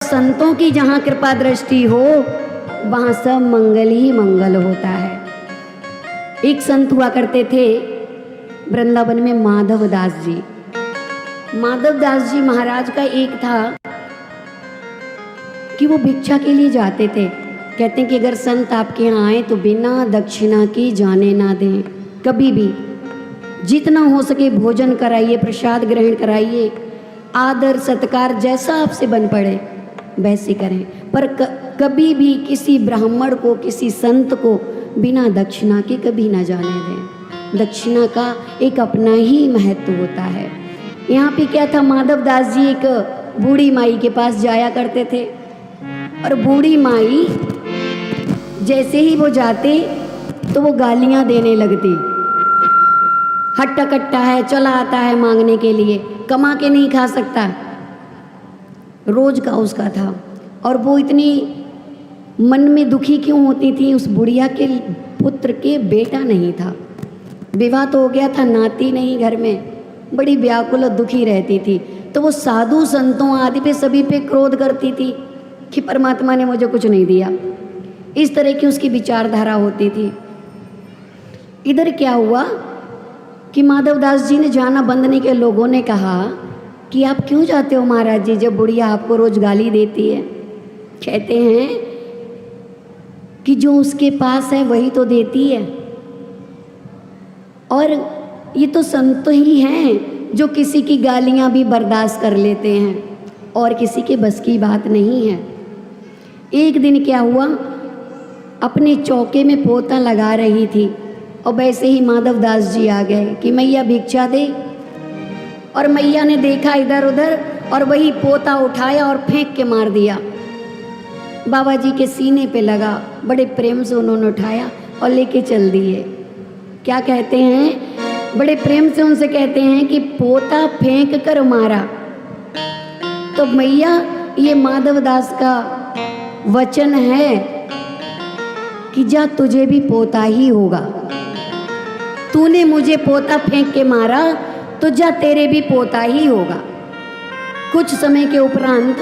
संतों की जहाँ कृपा दृष्टि हो वहाँ सब मंगल ही मंगल होता है। एक संत हुआ करते थे वृंदावन में, माधव दास जी। माधव दास जी महाराज का एक था कि वो भिक्षा के लिए जाते थे। कहते हैं कि अगर संत आपके यहाँ आए तो बिना दक्षिणा की जाने ना दें, कभी भी। जितना हो सके भोजन कराइए, प्रसाद ग्रहण कराइए, आदर सत्कार जैसा आपसे बन पड़े वैसे करें, पर कभी भी किसी ब्राह्मण को, किसी संत को बिना दक्षिणा के कभी ना जाने दें। दक्षिणा का एक अपना ही महत्व होता है। यहाँ पे क्या था, माधव दास जी एक बूढ़ी माई के पास जाया करते थे, और बूढ़ी माई जैसे ही वो जाते तो वो गालियाँ देने लगती। हट्टा कट्टा है, चला आता है मांगने के लिए, कमा के नहीं खा सकता, रोज का उसका था। और वो इतनी मन में दुखी क्यों होती थी, उस बुढ़िया के पुत्र के बेटा नहीं था, विवाह तो हो गया था, नाती नहीं घर में, बड़ी व्याकुल और दुखी रहती थी। तो वो साधु संतों आदि पे सभी पे क्रोध करती थी कि परमात्मा ने मुझे कुछ नहीं दिया, इस तरह की उसकी विचारधारा होती थी। इधर क्या हुआ कि माधव दास जी ने जाना बंद नहीं किया। लोगों ने कहा कि आप क्यों जाते हो महाराज जी, जब बुढ़िया आपको रोज गाली देती है। कहते हैं कि जो उसके पास है वही तो देती है, और ये तो संत ही हैं जो किसी की गालियां भी बर्दाश्त कर लेते हैं, और किसी के बस की बात नहीं है। एक दिन क्या हुआ, अपने चौके में पोता लगा रही थी, और वैसे ही माधव दास जी आ गए कि मैया भिक्षा दे। और मैया ने देखा इधर उधर, और वही पोता उठाया और फेंक के मार दिया। बाबा जी के सीने पे लगा, बड़े प्रेम से उन्होंने उठाया और लेके चल दिए। क्या कहते हैं, बड़े प्रेम से उनसे कहते हैं कि पोता फेंक कर मारा। तो मैया, ये माधव दास का वचन है कि जा तुझे भी पोता ही होगा, तूने मुझे पोता फेंक के मारा तो जा तेरे भी पोता ही होगा। कुछ समय के उपरांत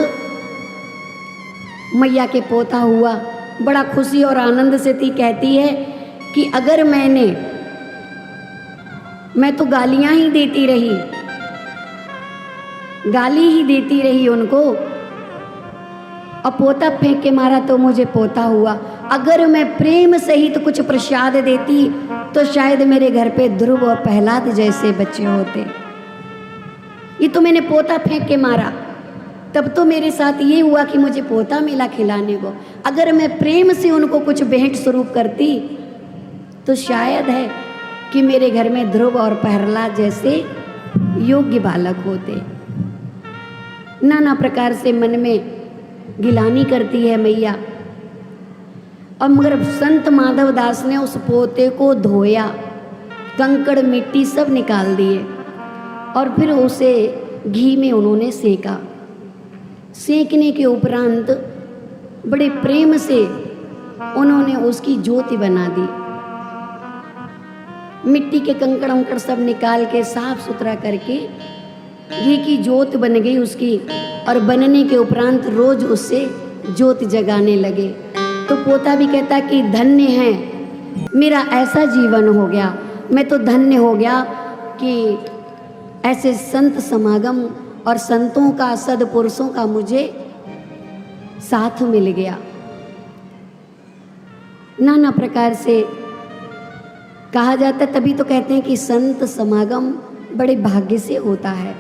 मैया के पोता हुआ, बड़ा खुशी और आनंद से थी। कहती है कि अगर मैं तो गालियां ही देती रही, गाली ही देती रही उनको, और पोता फेंक के मारा तो मुझे पोता हुआ। अगर मैं प्रेम सहित कुछ प्रसाद देती तो शायद मेरे घर पे ध्रुव और प्रहलाद जैसे बच्चे होते। ये तो मैंने पोता फेंक के मारा, तब तो मेरे साथ ये हुआ कि मुझे पोता मिला खिलाने को। अगर मैं प्रेम से उनको कुछ भेंट स्वरूप करती तो शायद है कि मेरे घर में ध्रुव और प्रहलाद जैसे योग्य बालक होते। नाना प्रकार से मन में गिलानी करती है मैया। और मगर संत माधव दास ने उस पोते को धोया, कंकड़ मिट्टी सब निकाल दिए, और फिर उसे घी में उन्होंने सेका। सेकने के उपरांत बड़े प्रेम से उन्होंने उसकी ज्योति बना दी। मिट्टी के कंकड़ अंकड़ सब निकाल के साफ सुथरा करके घी की ज्योत बन गई उसकी। और बनने के उपरांत रोज उससे ज्योत जगाने लगे। तो पोता भी कहता कि धन्य है, मेरा ऐसा जीवन हो गया, मैं तो धन्य हो गया कि ऐसे संत समागम और संतों का, सदपुरुषों का मुझे साथ मिल गया। नाना प्रकार से कहा जाता, तभी तो कहते हैं कि संत समागम बड़े भाग्य से होता है।